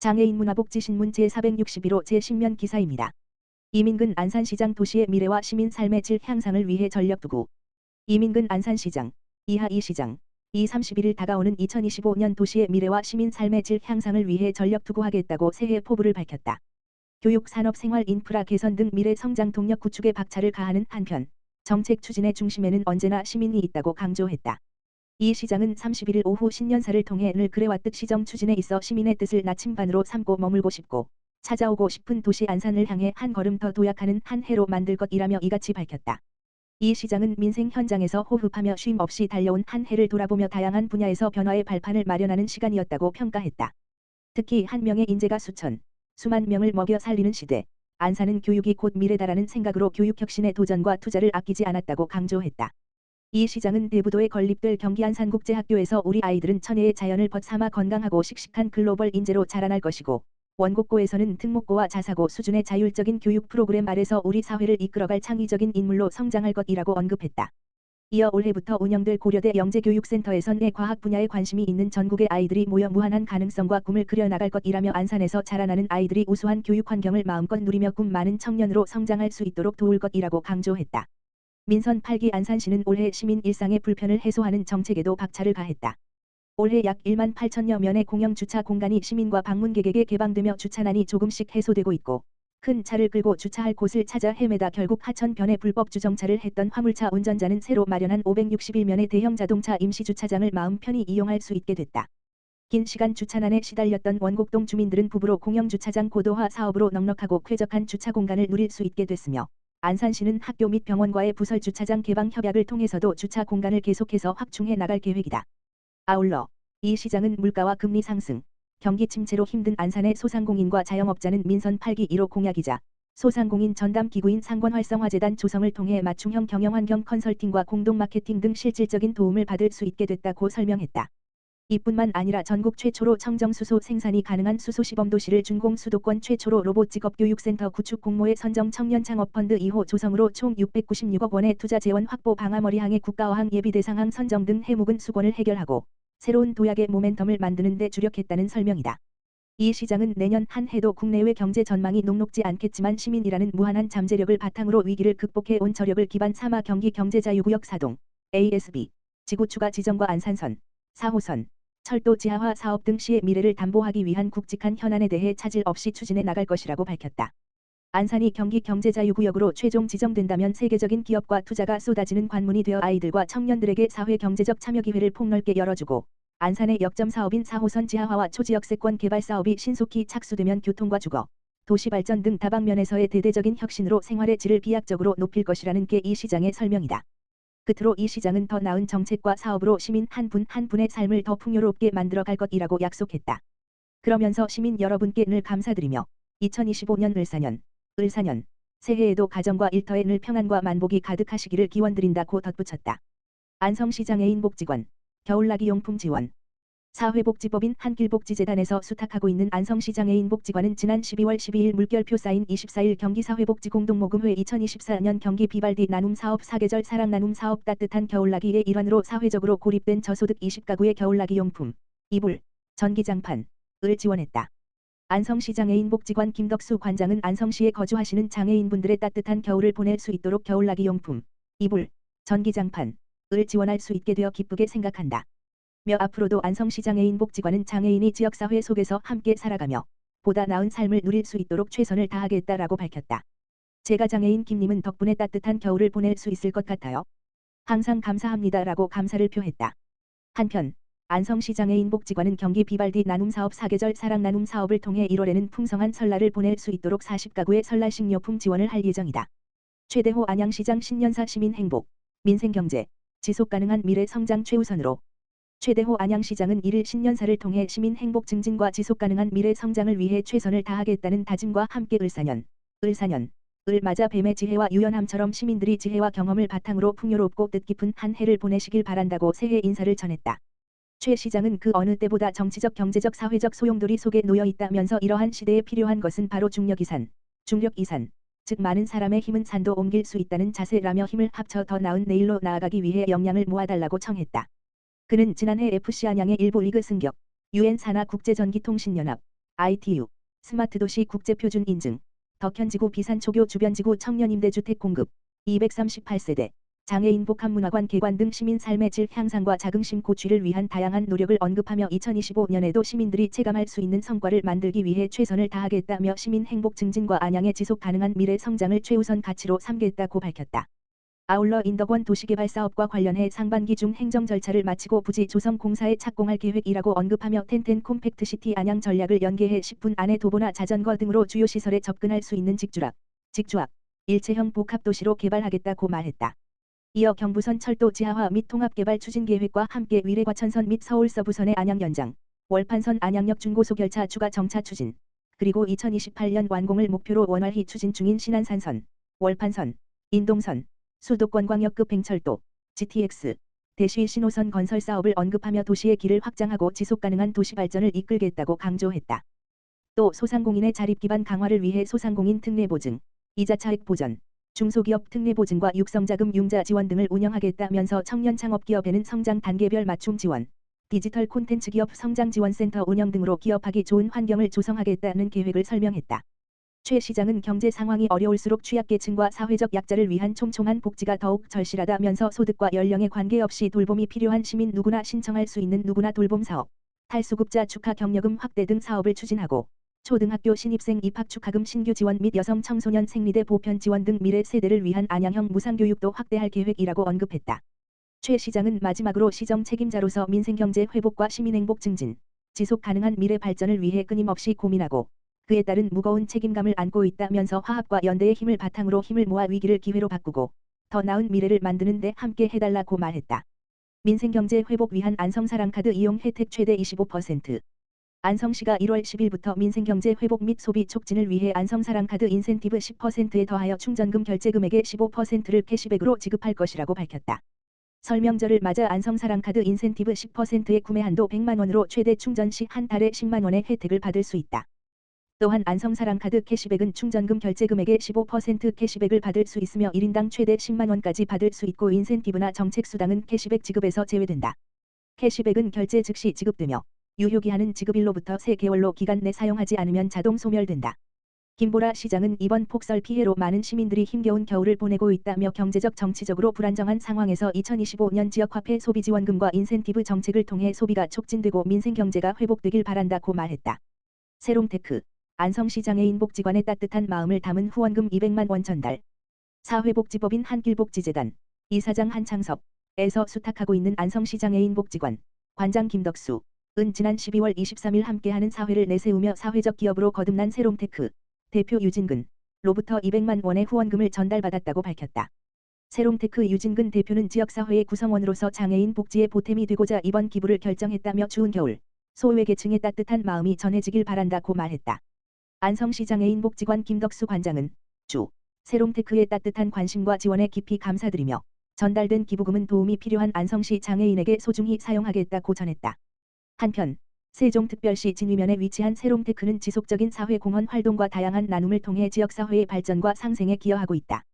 장애인 문화복지신문 제461호 제10면 기사입니다. 이민근 안산시장 도시의 미래와 시민 삶의 질 향상을 위해 전력 두고. 이민근 안산시장, 이하 이시장, 31일 다가오는 2025년 도시의 미래와 시민 삶의 질 향상을 위해 전력 투구하겠다고 새해 포부를 밝혔다. 교육, 산업, 생활, 인프라 개선 등 미래 성장 동력 구축에 박차를 가하는 한편 정책 추진의 중심에는 언제나 시민이 있다고 강조했다. 이 시장은 31일 오후 신년사를 통해 늘 그래왔듯 시정 추진에 있어 시민의 뜻을 나침반으로 삼고 머물고 싶고 찾아오고 싶은 도시 안산을 향해 한 걸음 더 도약하는 한 해로 만들 것이라며 이같이 밝혔다. 이 시장은 민생 현장에서 호흡하며 쉼 없이 달려온 한 해를 돌아보며 다양한 분야에서 변화의 발판을 마련하는 시간이었다고 평가했다. 특히 한 명의 인재가 수만 명을 먹여 살리는 시대, 안산은 교육이 곧 미래다라는 생각으로 교육혁신의 도전과 투자를 아끼지 않았다고 강조했다. 이 시장은 대부도에 건립될 경기 안산국제학교에서 우리 아이들은 천혜의 자연을 벗삼아 건강하고 씩씩한 글로벌 인재로 자라날 것이고 원곡고에서는 특목고와 자사고 수준의 자율적인 교육 프로그램 아래서 우리 사회를 이끌어갈 창의적인 인물로 성장할 것이라고 언급했다. 이어 올해부터 운영될 고려대 영재교육센터에선 내 과학 분야에 관심이 있는 전국의 아이들이 모여 무한한 가능성과 꿈을 그려나갈 것이라며 안산에서 자라나는 아이들이 우수한 교육 환경을 마음껏 누리며 꿈 많은 청년으로 성장할 수 있도록 도울 것이라고 강조했다. 민선 8기 안산시는 올해 시민 일상의 불편을 해소하는 정책에도 박차를 가했다. 올해 약 1만 8천여 면의 공영 주차 공간이 시민과 방문객에게 개방되며 주차난이 조금씩 해소되고 있고 큰 차를 끌고 주차할 곳을 찾아 헤매다 결국 하천변에 불법 주정차를 했던 화물차 운전자는 새로 마련한 561면의 대형 자동차 임시주차장을 마음 편히 이용할 수 있게 됐다. 긴 시간 주차난에 시달렸던 원곡동 주민들은 부부로 공영주차장 고도화 사업으로 넉넉하고 쾌적한 주차 공간을 누릴 수 있게 됐으며 안산시는 학교 및 병원과의 부설 주차장 개방 협약을 통해서도 주차 공간을 계속해서 확충해 나갈 계획이다. 아울러 이 시장은 물가와 금리 상승, 경기 침체로 힘든 안산의 소상공인과 자영업자는 민선 8기 1호 공약이자 소상공인 전담 기구인 상권활성화재단 조성을 통해 맞춤형 경영환경 컨설팅과 공동 마케팅 등 실질적인 도움을 받을 수 있게 됐다고 설명했다. 이뿐만 아니라 전국 최초로 청정수소 생산이 가능한 수소시범도시를 준공 수도권 최초로 로봇직업교육센터 구축 공모에 선정 청년창업펀드 2호 조성으로 총 696억 원의 투자 재원 확보 방아머리항의 국가어항 예비대상항 선정 등 해묵은 수건을 해결하고 새로운 도약의 모멘텀을 만드는 데 주력했다는 설명이다. 이 시장은 내년 한 해도 국내외 경제 전망이 녹록지 않겠지만 시민이라는 무한한 잠재력을 바탕으로 위기를 극복해 온 저력을 기반 삼아 경기 경제자유구역 사동, ASB, 지구추가 지정과 안산선, 4호선, 철도 지하화 사업 등 시의 미래를 담보하기 위한 굵직한 현안에 대해 차질 없이 추진해 나갈 것이라고 밝혔다. 안산이 경기 경제자유구역으로 최종 지정된다면 세계적인 기업과 투자가 쏟아지는 관문이 되어 아이들과 청년들에게 사회 경제적 참여 기회를 폭넓게 열어주고 안산의 역점 사업인 4호선 지하화와 초지역세권 개발 사업이 신속히 착수되면 교통과 주거, 도시발전 등 다방면에서의 대대적인 혁신으로 생활의 질을 비약적으로 높일 것이라는 게 이 시장의 설명이다. 끝으로 이 시장은 더 나은 정책과 사업으로 시민 한 분 한 분의 삶을 더 풍요롭게 만들어갈 것이라고 약속했다. 그러면서 시민 여러분께 늘 감사드리며 2025년 을사년 새해에도 가정과 일터에 늘 평안과 만복이 가득하시기를 기원드린다고 덧붙였다. 안성시장 애인복지관, 겨울나기 용품 지원. 사회복지법인 한길복지재단에서 수탁하고 있는 안성시장 애인복지관은 지난 12월 12일 물결표 사인 24일 경기사회복지공동모금회 2024년 경기 비발디 나눔 사업 사계절 사랑 나눔 사업 따뜻한 겨울나기의 일환으로 사회적으로 고립된 저소득 20가구의 겨울나기 용품, 이불, 전기장판을 지원했다. 안성시장 애인복지관 김덕수 관장은 안성시에 거주하시는 장애인분들의 따뜻한 겨울을 보낼 수 있도록 겨울나기 용품, 이불, 전기장판을 지원할 수 있게 되어 기쁘게 생각한다. 앞으로도 안성시장 애인복지관은 장애인이 지역사회 속에서 함께 살아가며 보다 나은 삶을 누릴 수 있도록 최선을 다하겠다라고 밝혔다. 제가 장애인 김님은 덕분에 따뜻한 겨울을 보낼 수 있을 것 같아요. 항상 감사합니다라고 감사를 표했다. 한편 안성시장 애인복지관은 경기 비발디 나눔사업 사계절 사랑 나눔 사업을 통해 1월에는 풍성한 설날을 보낼 수 있도록 40가구의 설날 식료품 지원을 할 예정이다. 최대호 안양시장 신년사 시민행복, 민생경제, 지속가능한 미래 성장 최우선으로 최대호 안양시장은 1일 신년사를 통해 시민 행복 증진과 지속가능한 미래 성장을 위해 최선을 다하겠다는 다짐과 함께 을사년을 맞아 뱀의 지혜와 유연함처럼 시민들이 지혜와 경험을 바탕으로 풍요롭고 뜻깊은 한 해를 보내시길 바란다고 새해 인사를 전했다. 최 시장은 그 어느 때보다 정치적 경제적 사회적 소용돌이 속에 놓여 있다면서 이러한 시대에 필요한 것은 바로 중력이산, 즉 많은 사람의 힘은 산도 옮길 수 있다는 자세라며 힘을 합쳐 더 나은 내일로 나아가기 위해 역량을 모아달라고 청했다. 그는 지난해 FC 안양의 일부 리그 승격, UN 산하 국제전기통신연합, ITU, 스마트도시 국제표준 인증, 덕현지구 비산초교 주변지구 청년임대주택 공급, 238세대, 장애인 복합문화관 개관 등 시민 삶의 질 향상과 자긍심 고취를 위한 다양한 노력을 언급하며 2025년에도 시민들이 체감할 수 있는 성과를 만들기 위해 최선을 다하겠다며 시민 행복 증진과 안양의 지속 가능한 미래 성장을 최우선 가치로 삼겠다고 밝혔다. 아울러 인덕원 도시개발사업과 관련해 상반기 중 행정 절차를 마치고 부지 조성 공사에 착공할 계획이라고 언급하며 텐텐 콤팩트시티 안양 전략을 연계해 10분 안에 도보나 자전거 등으로 주요 시설에 접근할 수 있는 직주락, 일체형 복합도시로 개발하겠다고 말했다. 이어 경부선 철도 지하화 및 통합개발 추진계획과 함께 위례과천선 및 서울서부선의 안양 연장, 월판선 안양역 중고속열차 추가 정차 추진, 그리고 2028년 완공을 목표로 원활히 추진 중인 신안산선, 월판선, 인동선, 수도권 광역급 횡철도, GTX, 대시 신호선 건설 사업을 언급하며 도시의 길을 확장하고 지속가능한 도시 발전을 이끌겠다고 강조했다. 또 소상공인의 자립기반 강화를 위해 소상공인 특례보증, 이자차액 보전, 중소기업 특례보증과 육성자금 융자 지원 등을 운영하겠다면서 청년 창업기업에는 성장 단계별 맞춤 지원, 디지털 콘텐츠 기업 성장지원센터 운영 등으로 기업하기 좋은 환경을 조성하겠다는 계획을 설명했다. 최 시장은 경제 상황이 어려울수록 취약계층과 사회적 약자를 위한 촘촘한 복지가 더욱 절실하다면서 소득과 연령에 관계없이 돌봄이 필요한 시민 누구나 신청할 수 있는 누구나 돌봄 사업, 탈수급자 축하 격려금 확대 등 사업을 추진하고 초등학교 신입생 입학 축하금 신규 지원 및 여성 청소년 생리대 보편 지원 등 미래 세대를 위한 안양형 무상교육도 확대할 계획이라고 언급했다. 최 시장은 마지막으로 시정 책임자로서 민생경제 회복과 시민행복 증진, 지속 가능한 미래 발전을 위해 끊임없이 고민하고 그에 따른 무거운 책임감을 안고 있다면서 화합과 연대의 힘을 바탕으로 힘을 모아 위기를 기회로 바꾸고 더 나은 미래를 만드는 데 함께 해달라고 말했다. 민생경제 회복 위한 안성사랑카드 이용 혜택 최대 25%. 안성시가 1월 10일부터 민생경제 회복 및 소비 촉진을 위해 안성사랑카드 인센티브 10%에 더하여 충전금 결제금액의 15%를 캐시백으로 지급할 것이라고 밝혔다. 설 명절을 맞아 안성사랑카드 인센티브 10%의 구매 한도 100만원으로 최대 충전 시 한 달에 10만원의 혜택을 받을 수 있다. 또한 안성사랑카드 캐시백은 충전금 결제금액의 15% 캐시백을 받을 수 있으며 1인당 최대 10만원까지 받을 수 있고 인센티브나 정책수당은 캐시백 지급에서 제외된다. 캐시백은 결제 즉시 지급되며 유효기한은 지급일로부터 3개월로 기간 내 사용하지 않으면 자동 소멸된다. 김보라 시장은 이번 폭설 피해로 많은 시민들이 힘겨운 겨울을 보내고 있다며 경제적 정치적으로 불안정한 상황에서 2025년 지역화폐 소비지원금과 인센티브 정책을 통해 소비가 촉진되고 민생경제가 회복되길 바란다고 말했다. 세롱테크, 안성시장애인 복지관의 따뜻한 마음을 담은 후원금 200만 원 전달. 사회복지법인 한길복지재단, 이사장 한창섭에서 수탁하고 있는 안성시장애인 복지관, 관장 김덕수, 은 지난 12월 23일 함께하는 사회를 내세우며 사회적 기업으로 거듭난 세롱테크, 대표 유진근, 로부터 200만 원의 후원금을 전달받았다고 밝혔다. 세롱테크 유진근 대표는 지역사회의 구성원으로서 장애인 복지에 보탬이 되고자 이번 기부를 결정했다며 추운 겨울, 소외계층의 따뜻한 마음이 전해지길 바란다고 말했다. 안성시 장애인 복지관 김덕수 관장은 세롱테크의 따뜻한 관심과 지원에 깊이 감사드리며 전달된 기부금은 도움이 필요한 안성시 장애인에게 소중히 사용하겠다고 전했다. 한편 세종특별시 진위면에 위치한 세롱테크는 지속적인 사회공헌 활동과 다양한 나눔을 통해 지역사회의 발전과 상생에 기여하고 있다.